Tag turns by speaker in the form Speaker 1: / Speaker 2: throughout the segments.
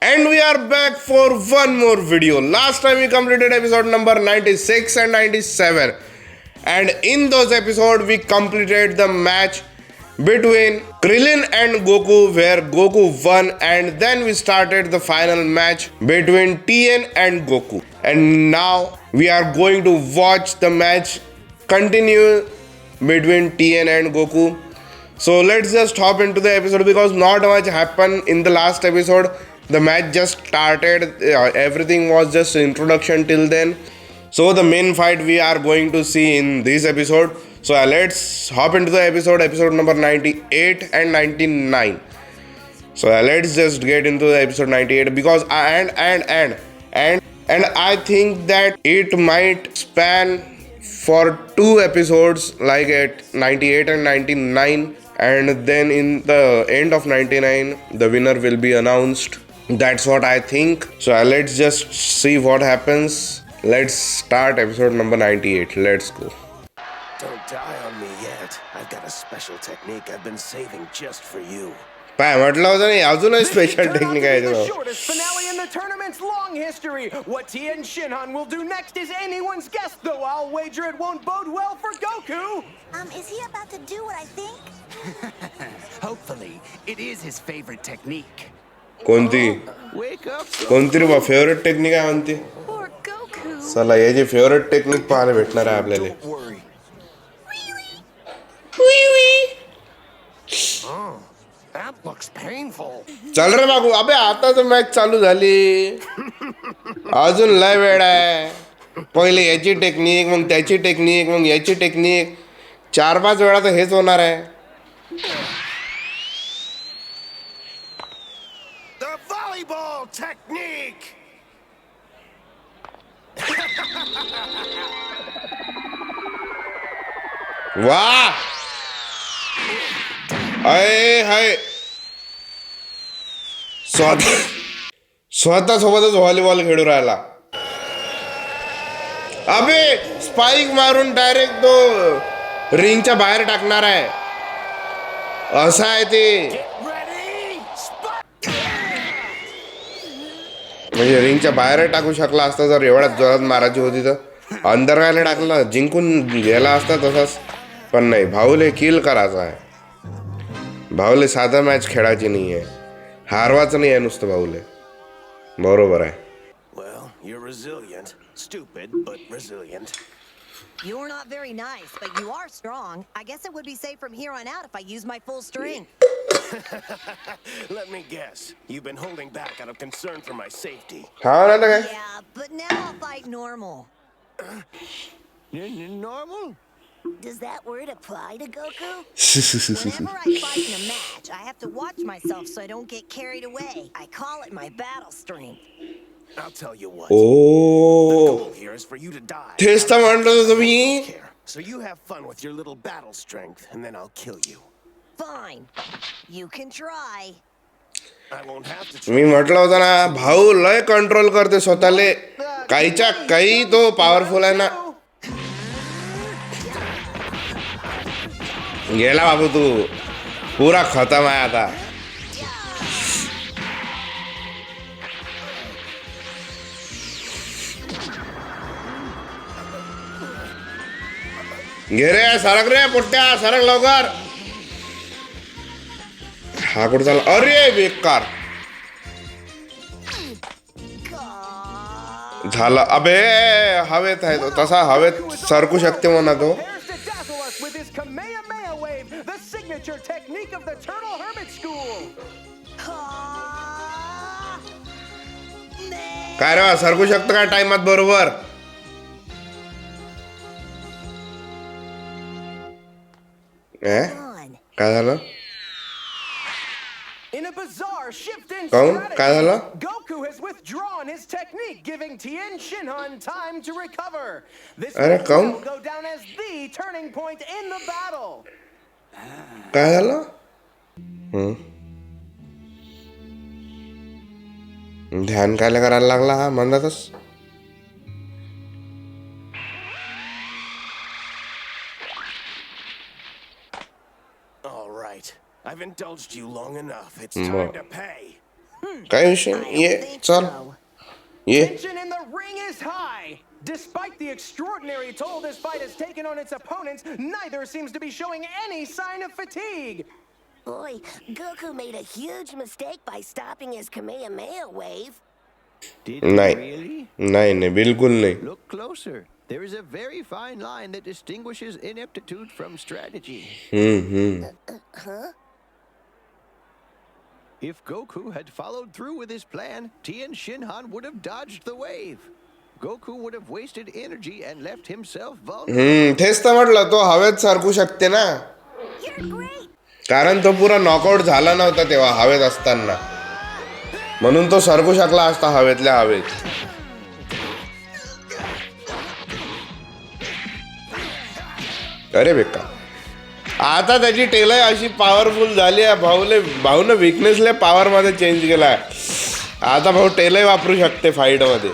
Speaker 1: And we are back for one more video. Last time we completed episode number 96 and 97. And in those episodes, we completed the match between Krillin and Goku, where Goku won. And then we started the final match between Tien and Goku. And now we are going to watch the match continue between Tien and Goku. So let's just hop into the episode because not much happened in the last episode. The match just started, everything was just introduction till then. So the main fight we are going to see in this episode. So let's hop into the episode number 98 and 99. So let's just get into the episode 98 because and I think that it might span for two episodes, like at 98 and 99, and then in the end of 99 the winner will be announced. That's what I think. So let's just see what happens. Let's start episode number 98. Let's go.
Speaker 2: Don't die on me yet. I've got a special technique I've been saving just for you.
Speaker 1: काय म्हटलं होतं नाही, अजूनही special technique आहे
Speaker 3: The shortest finale in the tournament's long history. What Tien Shinhan will do next is anyone's guess, though I'll wager it won't bode well for Goku.
Speaker 4: Is he about to do what I think?
Speaker 5: Hopefully, it is his favorite technique.
Speaker 1: कोणती
Speaker 5: Wake up.
Speaker 1: कोणती रे बा favourite technique आहे म्हणते.
Speaker 4: Poor Goku.
Speaker 1: चला याची favourite technique पाहायला भेटणार आहे आपल्याला.
Speaker 2: Don't worry.
Speaker 5: That looks painful.
Speaker 1: चल रे बाबू, अबे आता तर मॅच चालू झाली, अजून लय वेळ आहे. पहिले याची टेक्निक, मग त्याची टेक्निक, मग याची टेक्निक, 4-5 वेळा तर हेच होणार आहे.
Speaker 2: The volleyball technique!
Speaker 1: वा अय हाय, स्वतः सोबतच व्हॉलीबॉल खेळू राहिला. अबे स्पाइक मारून डायरेक्ट तो रिंगच्या बाहेर टाकणार आहे, असं आहे ते.
Speaker 2: Ready?
Speaker 1: म्हणजे रिंगच्या बाहेर टाकू शकला असता जर एवढ्याच जोरात मारायची होती तर. अंदर राहायला टाकलं, जिंकून गेला असता तसाच. पण नाही, भाऊले किल करायचा आहे. भाऊले साधा मॅच खेळायची नाही आहे, हारवाचं नाही आहे नुसतं भाऊले. बरोबर आहे.
Speaker 2: Well, you're resilient. Stupid, but resilient.
Speaker 4: You're not very nice, but you are strong. I guess it would be safe from here on out if I use my full strength.
Speaker 2: Let me guess. You've been holding back out of concern for my safety.
Speaker 1: हा ना काय.
Speaker 4: Yeah, but now I'll fight normal.
Speaker 2: Normal?
Speaker 4: Does that word apply to Goku? Whenever I fight in a match, I have to watch myself so I don't get carried away. I call it my battle strength.
Speaker 2: I'll tell you what.
Speaker 1: O
Speaker 2: The goal here is for you to die.
Speaker 1: तेच तर म्हणलं होतं
Speaker 2: I
Speaker 1: तुम्ही.
Speaker 2: don't care. So you have fun with your little battle strength, and then I'll kill you.
Speaker 4: Fine. You can try.
Speaker 2: I won't have to
Speaker 1: मी म्हटलं होतं ना, भाऊ लय कंट्रोल करते स्वतःले, काहीच्या काही तो पॉवरफुल आहे ना. गेला बाबू तू, पुरा खतम आहे आता. घे रे, सरक रे पोट्ट्या, सरक लवकर. हा कुठं चालला, अरे बेकार झाला. अबे हवेत आहे तो, तसा हवेत सरकू शकते म्हणा तो.
Speaker 3: Prepares to dazzle us with his Kamehameha wave, the signature technique of the Turtle Hermit School.
Speaker 1: काय रे, सरकू शकतो का टाइमात बरोबर. काय झालं.
Speaker 3: In a bizarre shift in
Speaker 1: काहून? काय
Speaker 3: strategy,
Speaker 1: झालं.
Speaker 3: Goku has withdrawn his technique, giving Tien Shinhan time to recover. This
Speaker 1: अरे,
Speaker 3: match
Speaker 1: काहून?
Speaker 3: will go down as the turning point in the battle.
Speaker 1: काय झालं. ध्यान काय करायला लागला हा म्हणतातच.
Speaker 2: All right. I've indulged you long enough. It's time to pay.
Speaker 1: काय विषय
Speaker 4: I
Speaker 1: ये
Speaker 4: don't think
Speaker 1: चल
Speaker 4: so.
Speaker 1: ये
Speaker 3: Tension in the ring is high. Despite the extraordinary toll this fight has taken on its opponents, neither seems to be showing any sign of fatigue.
Speaker 4: Boy, Goku made a huge mistake by stopping his Kamehameha wave.
Speaker 5: Did he
Speaker 1: नाही
Speaker 5: really?
Speaker 1: नाही नाही बिलकुल नाही.
Speaker 5: Look closer. There is a very fine line that distinguishes ineptitude from strategy. If Goku had followed through with his plan, Tien Shinhan would have dodged the wave. Goku would have wasted energy and left himself vulnerable.
Speaker 1: तेच तर म्हटलं तो हवेत सरकू शकते ना,
Speaker 4: You're great.
Speaker 1: कारण तो पुरा नॉकआउट झाला नव्हता तेव्हा हवेत असताना, म्हणून तो सरकू शकला असता हवेतल्या हवेत. अरे बेका आता त्याची टेलय अशी पॉवरफुल झाली आहे. भाऊने विकनेसला पॉवर मध्ये चेंज केलाय. आता भाऊ टेलय वापरू शकते फाईट मध्ये.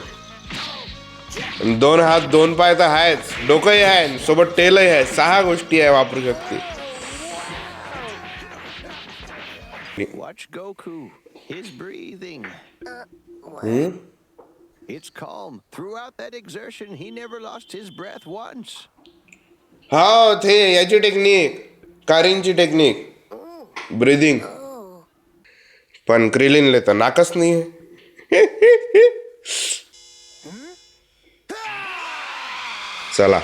Speaker 1: 2 हात 2 पाय तर आहेच, डोकंही आहे, सोबत टेलही आहे, 6 गोष्टी आहे वापरू शकते.
Speaker 5: Watch Goku. His breathing. It's calm. Throughout that exertion, he never lost his breath once.
Speaker 1: हा ते याची टेक्निक, कारिनची टेक्निक, ब्रीदिंग. पण क्रिलिनले तर नाकच नाही. चला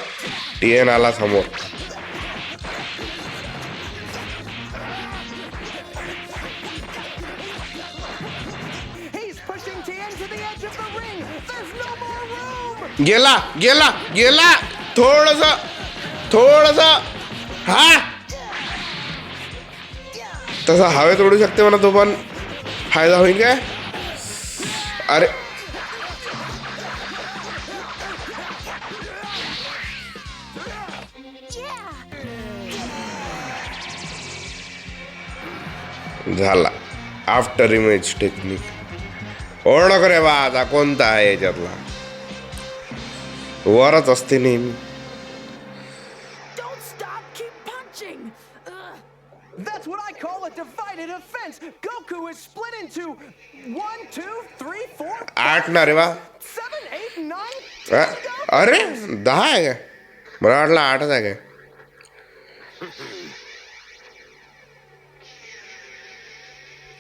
Speaker 1: टीएन आला समोर.
Speaker 3: He's pushing Tien to the edge of the ring. There's no more room.
Speaker 1: गेला गेला गेला थोडस हा तसा हवेत उडू शकते म्हणा तो, पण फायदा होईल काय. अरे झाला आफ्टर इमेज टेक्निक. ओळख रे बा आता कोणता आहे याच्यातला. वरच असते नेहमी.
Speaker 4: Don't stop, keep punching.
Speaker 3: That's what I call a divided offense. Goku is split into 1, 2, 3, 4,
Speaker 1: 8 ना रे बा.
Speaker 3: 7, 8, 9.
Speaker 1: अरे 10 आहे काय, मला वाटलं 8च आहे काय.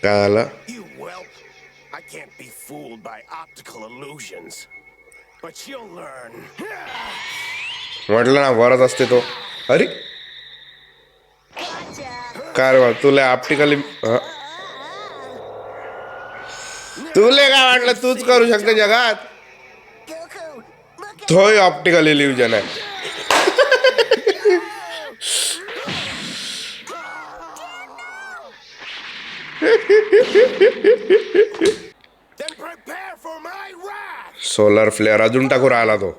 Speaker 1: काय झालं.
Speaker 2: You whelp. I can't be fooled by optical illusions. But you'll learn.
Speaker 1: म्हटलं ना वरच असते तो. अरे काय रे बा तुला ऑप्टिकली, तुले काय वाटलं तूच करू शकते जगात.
Speaker 4: Goku, look at
Speaker 1: तोही ऑप्टिकल इल्युजन आहे.
Speaker 2: Then prepare for my wrath.
Speaker 1: Solar flare अजून टाकू राहिला तो.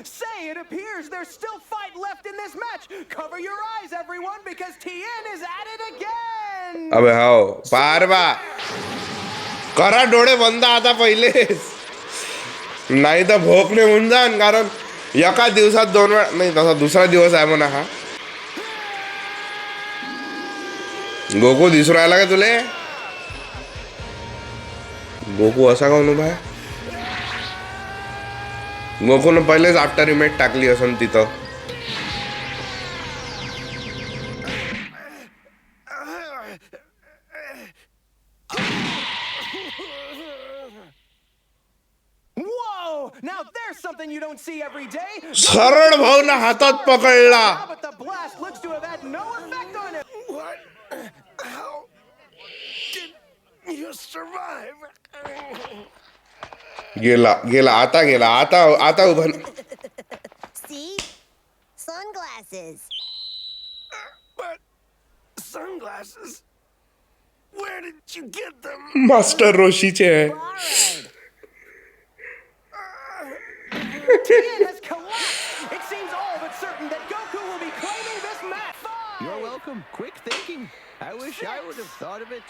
Speaker 3: Say, it appears there's still fight left in this match. Cover your eyes, everyone, because Tien is at it again.
Speaker 1: अबे हो पार बा, करा डोळे बंद आता पहिलेच, नाही तर भोकणे होऊन जाण. कारण एका दिवसात 2 वेळा नाही, तसा दुसरा दिवस आहे म्हणा हा. गोकू दिसू राहिला का तुले. गोकू असा का म्हणून आहे. गोकून पहिलेच आफ्टर इमेज टाकली असन तिथं.
Speaker 3: Whoa! Now there's something you don't see every day.
Speaker 1: सरळ भाऊना हातात पकडला.
Speaker 3: But the blast looks to have had no effect on him.
Speaker 2: What? How did you survive?
Speaker 1: गेला गेला आता गेला आता उभा.
Speaker 4: See? Sunglasses.
Speaker 2: But sunglasses? Where did you get them?
Speaker 1: Master रोशीचे आहे.
Speaker 4: Borrowed.
Speaker 3: Tien has collapsed. It seems all but certain that Goku will be claiming this match.
Speaker 5: You're welcome. Quick thinking. I wish I would have thought of it.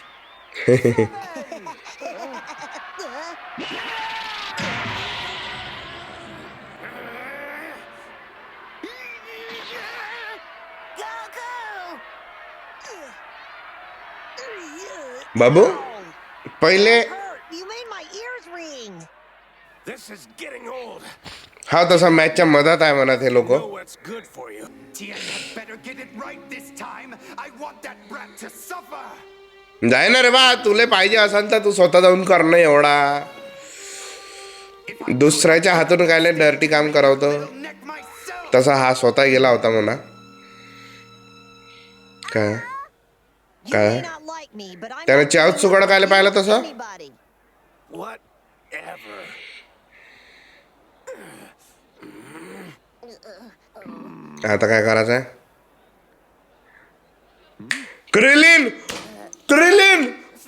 Speaker 4: Goku!
Speaker 1: बाबू पहिले
Speaker 4: Hurt. You made my ears ring.
Speaker 2: This is getting old.
Speaker 1: हा तसा मॅचच्या मधात आहे म्हणत हे लोक.
Speaker 2: Know what's good for you.
Speaker 3: Tien had better get it right this time. I want that brat to suffer.
Speaker 1: जाय ना रे बा, तुले पाहिजे असेल तर तू स्वतः जाऊन कर ना एवढा. दुसऱ्याच्या हातून काय डर्टी काम करावतो.
Speaker 3: Neck myself.
Speaker 1: तसा हा स्वतः गेला होता म्हणा. काय
Speaker 4: You may not like me, but I'm
Speaker 1: त्याने
Speaker 4: not
Speaker 1: चावत
Speaker 4: gonna
Speaker 1: सुगड काय पाहिलं
Speaker 4: abuse
Speaker 1: तसं.
Speaker 4: anybody.
Speaker 2: Whatever.
Speaker 1: आता काय करायचं आहे. Krillin Krillin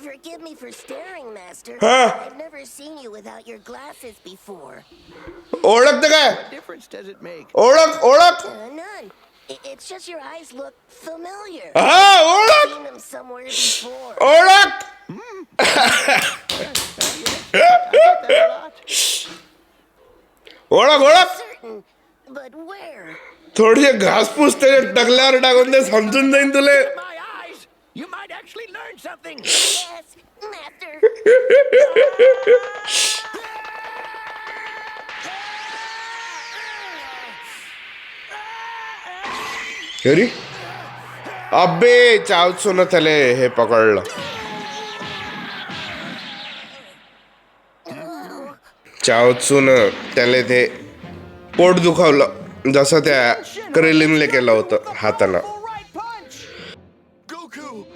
Speaker 4: Forgive me for staring, Master.
Speaker 1: Huh?
Speaker 4: I've never seen you without your glasses before.
Speaker 1: ओळखतं काय.
Speaker 5: What difference does it make?
Speaker 1: ओळख ओळख.
Speaker 4: None. It's just your eyes look familiar.
Speaker 1: हा ओळख
Speaker 4: Seen them somewhere before.
Speaker 1: ओळख. ओळख ओळख.
Speaker 4: Certain, but where?
Speaker 1: थोडीशी घासपूस त्याच्या टकल्यावर टाकून ते समजून जाईन तुले.
Speaker 5: My eyes! You might actually learn something.
Speaker 4: Yes, Master.
Speaker 1: अरे अबे चावसून त्याले हे पकडलं. चावसून त्याले ते पोट दुखावलं जसं त्या क्रिलिनले केलं होतं हातानं.
Speaker 3: Full right punch.
Speaker 5: Goku!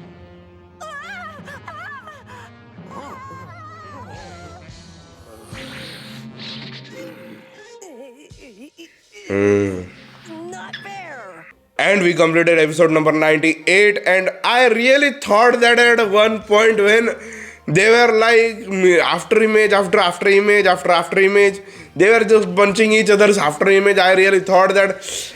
Speaker 4: Not fair.
Speaker 1: And we completed episode number 98, and I really thought that at one point when they were like after image after image after image, they were just punching each other's after image. I really thought that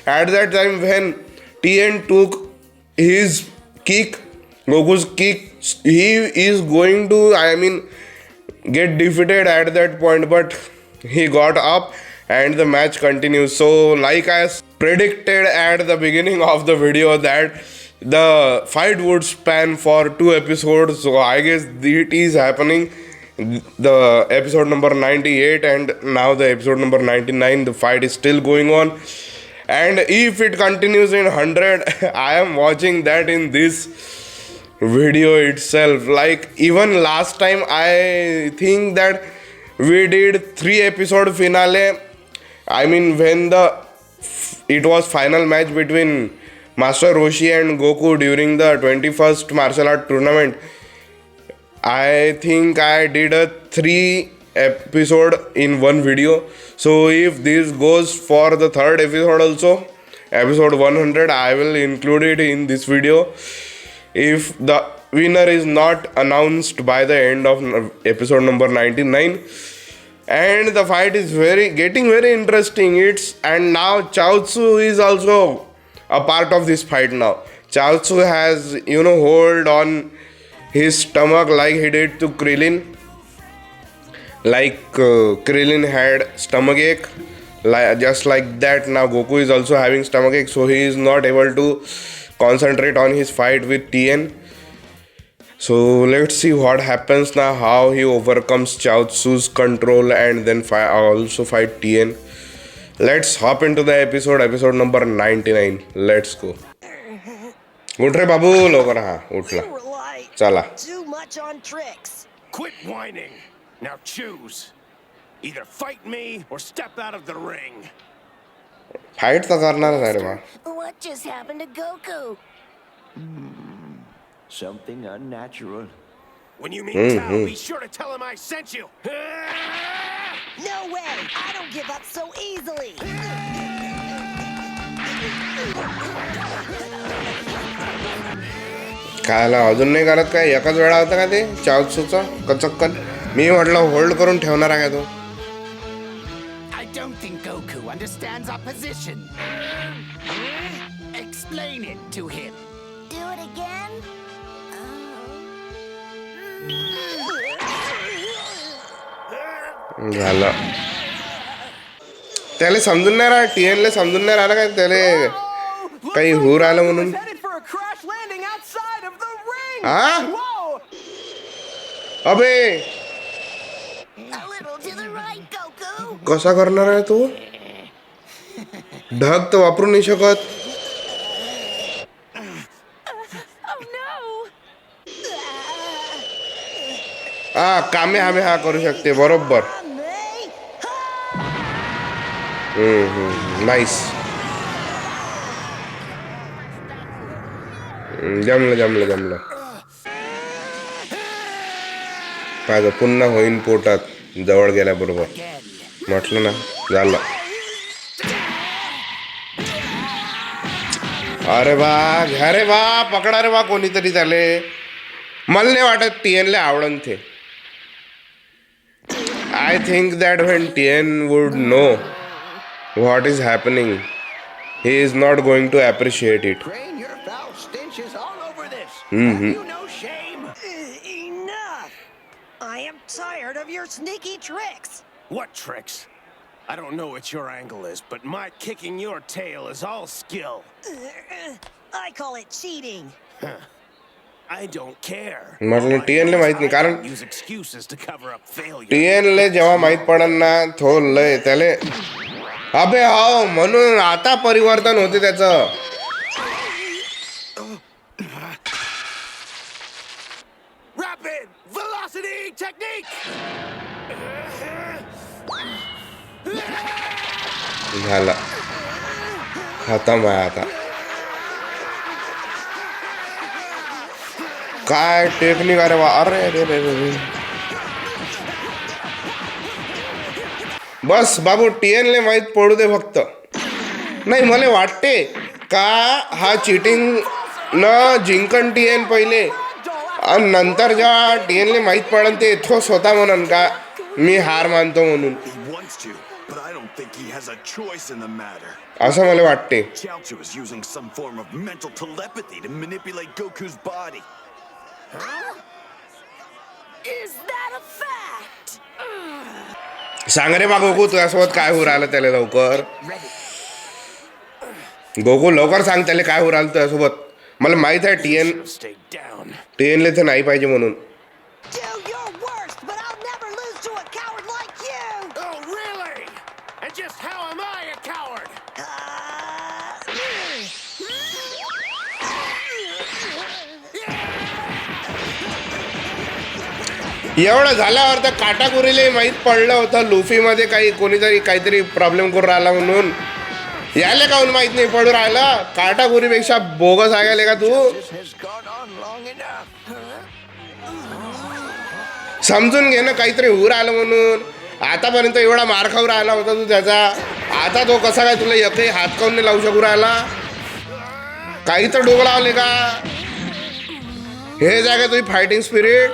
Speaker 1: at that time when Tien took his kick, Goku's kick, he is going to, I mean, get defeated at that point, but he got up and the match continues. So like I predicted at the beginning of the video that the fight would span for 2 episodes, so I guess it is happening. The episode number 98 and now the episode number 99, the fight is still going on, and if it continues in 100 I am watching that in this video itself. Like even last time I think that we did 3 episode finale. I mean when it was final match between Master Roshi and Goku during the 21st martial art tournament. I think I did a 3 episode in one video. So if this goes for the 3rd episode also, episode 100, I will include it in this video. If the winner is not announced by the end of episode number 99, and the fight is getting very interesting. And now Chaozu is also a part of this fight now. Chaozu has hold on his stomach like he did to Krillin. Like Krillin had stomachache, just like that now Goku is also having stomachache, so he is not able to concentrate on his fight with Tien. So let's see what happens now, how he overcomes Chaozu's control and then also fight Tien. Let's hop into the episode number 99. Let's go. उठ रे बाबू लवकर. हा उठला.
Speaker 4: You rely
Speaker 1: चला.
Speaker 4: too much on tricks.
Speaker 2: Quit whining. Now choose. Either fight me or step out of the ring.
Speaker 1: Fight तर करणारच आहे रे बा.
Speaker 4: What just happened to Goku?
Speaker 5: Something unnatural.
Speaker 2: When you meet Tao, be sure to tell him I sent you.
Speaker 4: No way! I don't give up so easily!
Speaker 1: खायला अजून नाही करत काय. एकाच वेळा होता का ते चावसूचा कचक्कन. मी म्हटलं होल्ड करून ठेवणार आहे का तो.
Speaker 3: I don't think Goku understands our position. Explain it to him.
Speaker 4: Do it again?
Speaker 1: झालं. त्याला समजून नाही राहिलं. टीएनला समजून नाही राहिलं काय त्याला काही होऊ राहिलं म्हणून.
Speaker 3: Headed for a crash landing outside of the ring.
Speaker 1: Huh?
Speaker 3: Whoa!
Speaker 1: अबे
Speaker 4: A little to the right, Goku.
Speaker 1: कसा करणार आहे तू? ढग तर वापरू नाही शकत.
Speaker 4: Oh no!
Speaker 1: कामे हा करू शकते बरोबर. नाईस. जमलं. पाहिजे पुन्हा होईन पोटात जवळ गेल्याबरोबर. म्हटलं ना झालं. अरे वा घ्या रे वा पकडा रे वा कोणीतरी त्याले. मला नाही वाटत टीएनला आवडन ते. I think that when Tien would know what is happening he is not going to appreciate it.
Speaker 5: Crane, your foul stench is all over this. Have you no shame?
Speaker 4: Enough! I am tired of your sneaky tricks.
Speaker 2: What tricks? I don't know what your angle is, but my kicking your tail is all skill.
Speaker 4: I call it cheating.
Speaker 2: I don't care.
Speaker 1: म्हटलं टीएनला माहित नाही कारण
Speaker 2: Use excuses to cover up failure.
Speaker 1: टीएनले जेव्हा माहित पडन ना थोर लय त्याले. अबे हो म्हणून आता परिवर्तन होते त्याचं.
Speaker 2: Rapid velocity technique.
Speaker 1: झालं खतम आहे आता. काय टेक्निक अरे वा. अरे बस बाबू टीएनले माहीत पडू दे फक्त. नाही मला वाटते का हा चिटिंग न जिंकन टीएन पहिले आणि नंतर जेव्हा टीएनले माहीत पडन ते इथं स्वतः म्हणन का मी हार मानतो म्हणून.
Speaker 6: He wants to, but I don't think he has a choice in the matter.
Speaker 1: असं मला वाटते.
Speaker 6: Chaozu is using some form of mental telepathy to manipulate Goku's body.
Speaker 4: Is that a fact?
Speaker 1: सांग रे बा गोकू तुझ्यासोबत काय होऊ राहिलं त्याला लवकर. गोकू लवकर सांग त्याला काय होऊ राहिलं तुझ्यासोबत. मला माहित आहे
Speaker 2: Stay down.
Speaker 1: टीएनले तर नाही पाहिजे म्हणून.
Speaker 4: Do your worst, but I'll never lose to a coward like you!
Speaker 2: Oh, really? And just how am I a coward?
Speaker 1: एवढं झाल्यावर तर काटाकुरीला माहीत पडलं होतं लुफीमध्ये कोणीतरी काहीतरी प्रॉब्लेम करून राहिला म्हणून. यायला काहून माहित नाही पडू राहिला. काटाकुरीपेक्षा बोगस आहे का तू.
Speaker 5: This has gone on long enough.
Speaker 1: समजून घे ना काहीतरी होऊ राहिलं म्हणून. आतापर्यंत एवढा मार खाऊ राहिला होता तू त्याचा. आता तो कसा काय तुला एकही हात काऊन नाही लावू शकू राहिला. काही तर डोकं लावले का. हे जागा तुझी फायटिंग स्पिरिट.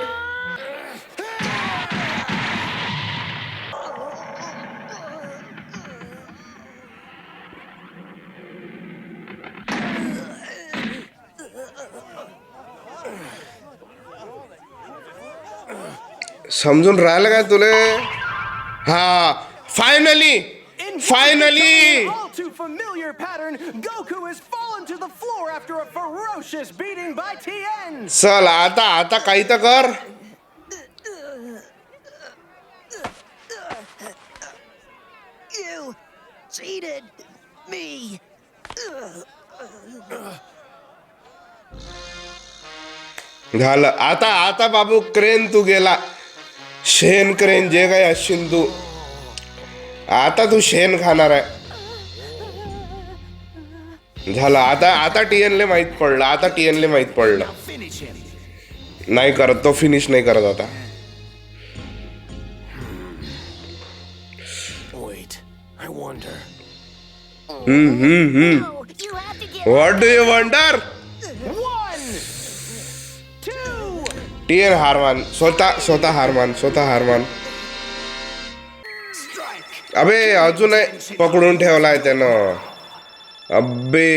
Speaker 1: समजून राहिलं का तुले. हा finally
Speaker 3: All too familiar pattern, Goku has fallen to the floor after a ferocious beating by Tien.
Speaker 1: चल आता काही तर कर.
Speaker 4: You cheated me.
Speaker 1: झालं आता बाबू क्रेन तू गेला. शेण क्रेन जे काही असशील तू आता तू शेण खाणार आहे. झालं आता टीएनले माहित पडलं. आता टीएनले माहित पडलं. नाही करत तो. फिनिश नाही करत आता.
Speaker 2: Wait, I wonder.
Speaker 4: No, you have to get
Speaker 1: what do you wonder.
Speaker 3: 1, 2.
Speaker 1: TN Harman. स्वतः हारमान. अबे अजून पकडून ठेवलाय त्यानं. अबे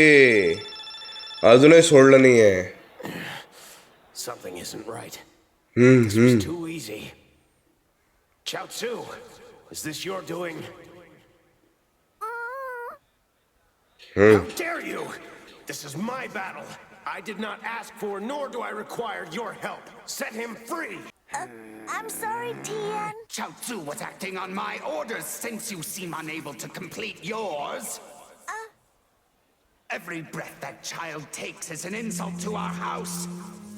Speaker 1: अजूनही सोडलं नाहीये.
Speaker 2: Something isn't right. This was too easy. Chaozu, is this your doing? How dare you? This is my battle. I did not ask for, nor do I require your help. Set him free.
Speaker 4: I'm sorry, Tien.
Speaker 7: Chaozu was acting on my orders since you seem unable to complete yours. Every breath that child takes is an insult to our house.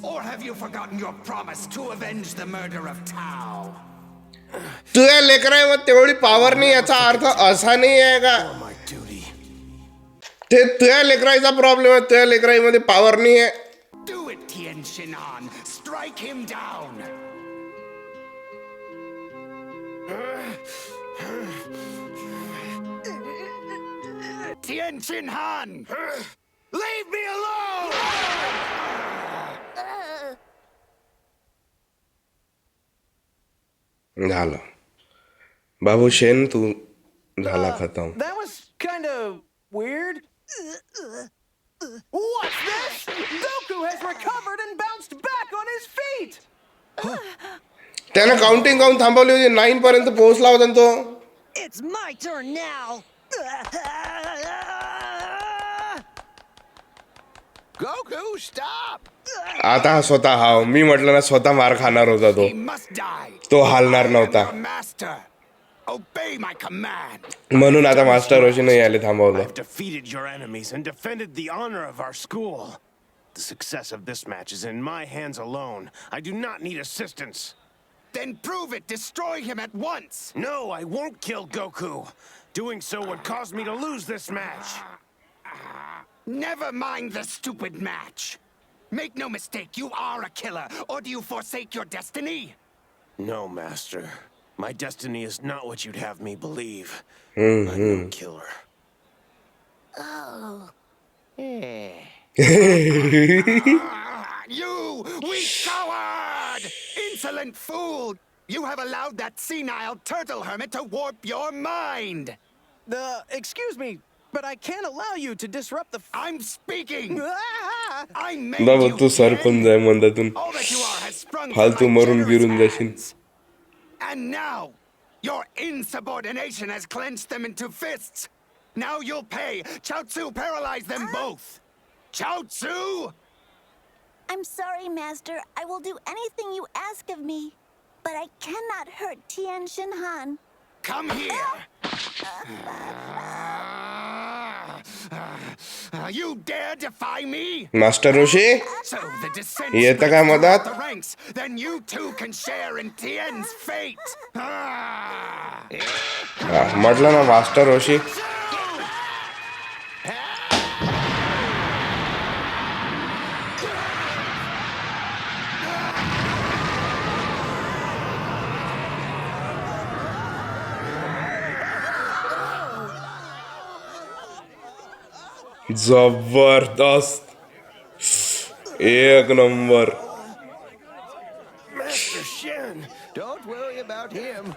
Speaker 7: Or have you forgotten your promise to avenge the murder of Tao?
Speaker 1: तुझ्या लेकरांमध्ये तेवढी power नाही याचा अर्थ असा नाही आहे का
Speaker 2: My duty.
Speaker 1: ते तुझ्या लेकराचा प्रॉब्लेम आहे तुझ्या लेकरामध्ये पॉवर नाही आहे
Speaker 7: Do it, Tien Shinhan. Strike him down. Tien Shinhan! Leave me alone!
Speaker 1: झालं बाबू शेन तू झाला खतम
Speaker 3: That was kind of weird. What's this? Goku has recovered and bounced back on his feet.
Speaker 1: त्यानं counting काऊन थांबवली होती 9 पर्यंत पोहोचला होता ना तो
Speaker 4: It's my turn now.
Speaker 5: Goku, stop!
Speaker 1: आता हा स्वतः हाव मी म्हटलं ना स्वतः मार खाणार होता तो
Speaker 7: He must die.
Speaker 1: तो हालणार
Speaker 7: I am
Speaker 1: नव्हता
Speaker 7: your master. Obey my command.
Speaker 1: म्हणून आता मास्टर रोशीने यायला थांबवलं
Speaker 2: I've defeated your enemies and defended the honor of our school. The success of this match is in my hands alone. I do not need assistance.
Speaker 7: Then prove it. Destroy him at once.
Speaker 2: No, I won't kill Goku. Doing so would cause me to lose this match.
Speaker 7: Never mind the stupid match. Make no mistake, you are a killer. Or do you forsake your destiny?
Speaker 2: No, Master. My destiny is not what you'd have me believe. I'm no killer.
Speaker 7: You weak coward! Insolent fool! You have allowed that senile turtle hermit to warp your mind!
Speaker 3: Excuse me, but I can't allow you to disrupt the.
Speaker 7: I'm speaking!
Speaker 3: Ah!
Speaker 7: I made
Speaker 1: Baba
Speaker 7: you
Speaker 1: तू सरकून जाय
Speaker 7: king.
Speaker 1: मंदातून
Speaker 7: All that you are has sprung from
Speaker 1: फालतू
Speaker 7: my
Speaker 1: maroon
Speaker 7: generous
Speaker 1: गिरून जाशील
Speaker 7: hands. And now, your insubordination has clenched them into fists. Now you'll pay. Chaozu paralyzed them both. Chaozu!
Speaker 4: I'm sorry, Master. I will do anything you ask of me. But I cannot hurt Tien Shinhan.
Speaker 7: Come here. You dare defy me?
Speaker 1: Master Roshi
Speaker 7: So the descent
Speaker 1: येतं का
Speaker 7: spreads
Speaker 1: मधात?
Speaker 7: throughout the ranks. Then you too can share in Tien's fate.
Speaker 1: म्हटलं ना master रोशी जबरदस्त एक number
Speaker 2: Master Shin!
Speaker 5: Don't worry about him.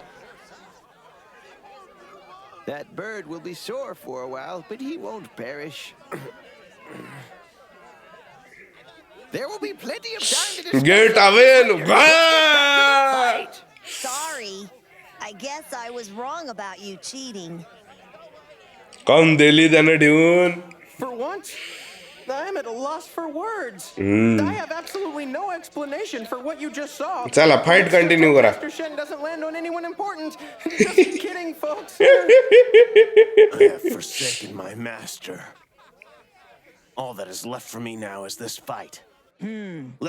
Speaker 5: That bird will be sore for a while, but he won't perish. There will be plenty of time to discuss.
Speaker 1: Get avail
Speaker 4: Sorry. I guess I was wrong about you cheating.
Speaker 1: काऊन दिली त्यानं ठेवून
Speaker 3: For once, I'm at a loss for words. I have absolutely no explanation for what you just saw.
Speaker 1: चला fight continue करा
Speaker 3: Master Shen doesn't land on anyone important. Just kidding, folks.
Speaker 2: I have forsaken my master. All that is left for me now is this fight.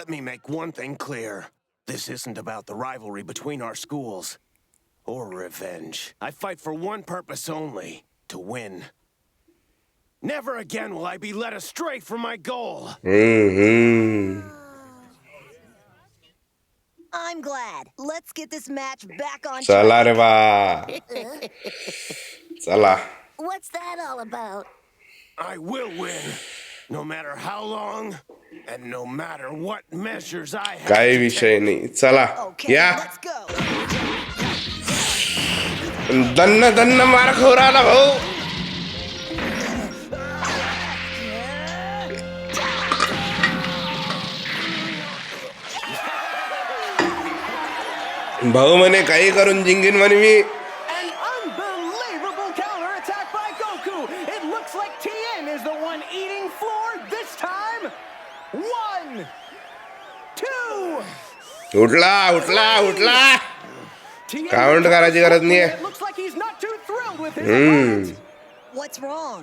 Speaker 2: Let me make one thing clear. This isn't about the rivalry between our schools. Or revenge. I fight for one purpose only. To win. Never again will I be led astray from my goal.
Speaker 4: I'm glad. Let's get this match back on
Speaker 1: चला
Speaker 4: track.
Speaker 1: रे बा चला
Speaker 4: What's that all about?
Speaker 2: I will win. No matter how long, and no matter what measures I have
Speaker 1: काही
Speaker 2: to
Speaker 1: विषय नाही चला
Speaker 4: Okay,
Speaker 1: या
Speaker 4: let's go.
Speaker 1: दन्न दन्न मार खोराला भाऊ भाऊ म्हणे काही करून जिंकीन म्हणे मी
Speaker 3: An unbelievable counterattack by Goku. It looks like Tien is the one eating floor this time. 1, 2,
Speaker 1: उठला
Speaker 3: Tien
Speaker 1: काउंट करायची गरज नाहीये.
Speaker 3: It looks like he's not too thrilled with his opponent.
Speaker 4: What's wrong?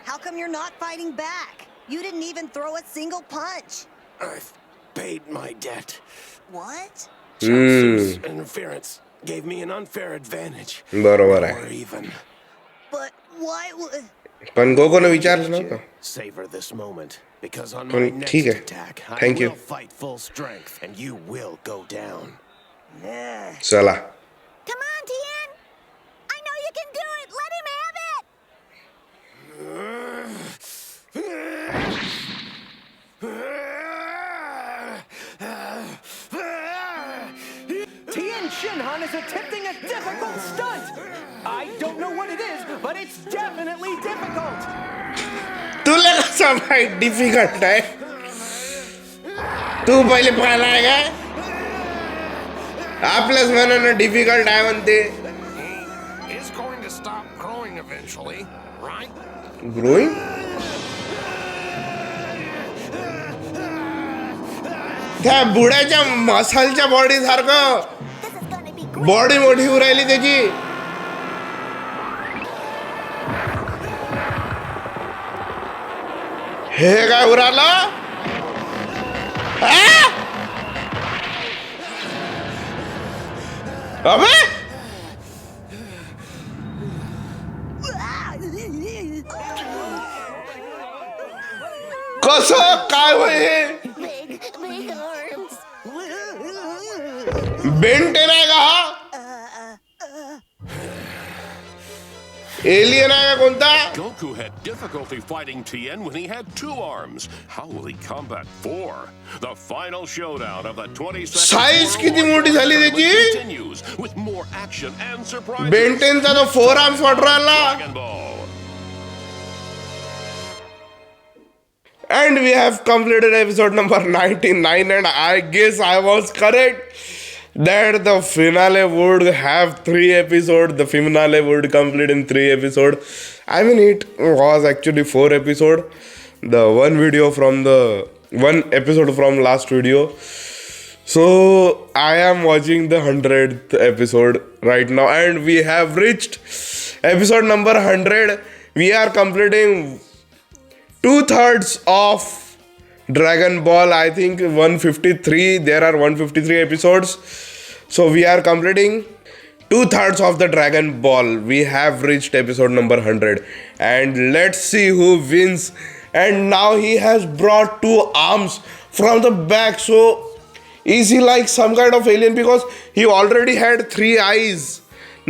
Speaker 4: How come you're not fighting back? You didn't even throw a single punch.
Speaker 2: I've paid my debt.
Speaker 4: What?
Speaker 2: Chaozu's interference gave me an unfair advantage.
Speaker 1: बरोबर आहे.
Speaker 2: Or even
Speaker 4: But why would...
Speaker 1: पण गोकोने विचारलं नव्हतं.
Speaker 2: savor this moment, because on my
Speaker 1: पण
Speaker 2: next
Speaker 1: ठीक आहे.
Speaker 2: attack,
Speaker 1: Thank
Speaker 2: I
Speaker 1: you.
Speaker 2: will fight full strength, and you will go down.
Speaker 1: चला.
Speaker 4: Come on, Tien! I know you can do it! Let him have it!
Speaker 3: Tien Shinhan is attempting a difficult stunt. I don't know what it is, but it's definitely difficult.
Speaker 1: तुला कसं माहित difficult आहे? तू पहिले पाहिलाय काय? आपल्याच मनानं डिफिकल्ट आहे म्हणते.
Speaker 2: Is going to stop growing eventually, right?
Speaker 1: Growing त्या बुड्याच्या मसालच्या बॉडी सारखं
Speaker 4: This is gonna be great!
Speaker 1: Body मोठी होऊ राहिली त्याची. हे काय उरालं? अबे कसं काय होय हे?
Speaker 4: Big arms!
Speaker 1: बेंटेन आहे का हा? एलियन आहे का कोणता?
Speaker 8: Goku had difficulty fighting Tien when he had 2 arms. How will he combat 4? The final showdown of the 22nd
Speaker 1: Size
Speaker 8: World
Speaker 1: किती मोठी झाली त्याची?
Speaker 8: continues with more action and surprises.
Speaker 1: बेंटेनचा तो 4 आर्म्स वाटू राहिला.
Speaker 8: Dragon Ball.
Speaker 1: And we have completed episode number 99, and I guess I was correct that the finale would have 3 episodes. The finale would complete in 3 episodes. I mean, it was actually 4 episodes. The one episode from last video. So I am watching the 100th episode right now, and we have reached episode number 100. We are completing 2/3 of Dragon Ball. I think 153. There are 153 episodes. So we are completing 2/3 of the Dragon Ball. We have reached episode number 100. And let's see who wins. And now he has brought 2 arms from the back. So is he like some kind of alien? Because he already had 3 eyes.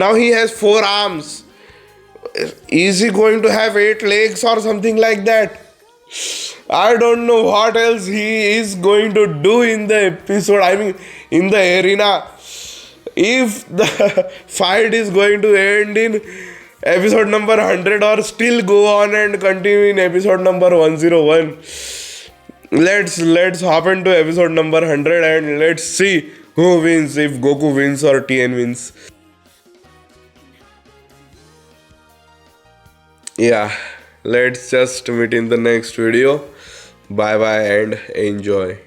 Speaker 1: Now he has 4 arms. Is he going to have 8 legs or something like that? I don't know what else he is going to do in the episode. I mean, in the arena. If the fight is going to end in episode number 100 or still go on and continue in episode number 101. Let's hop into episode number 100 and let's see who wins, if Goku wins or Tien wins. Yeah, let's just meet in the next video. Bye bye and enjoy.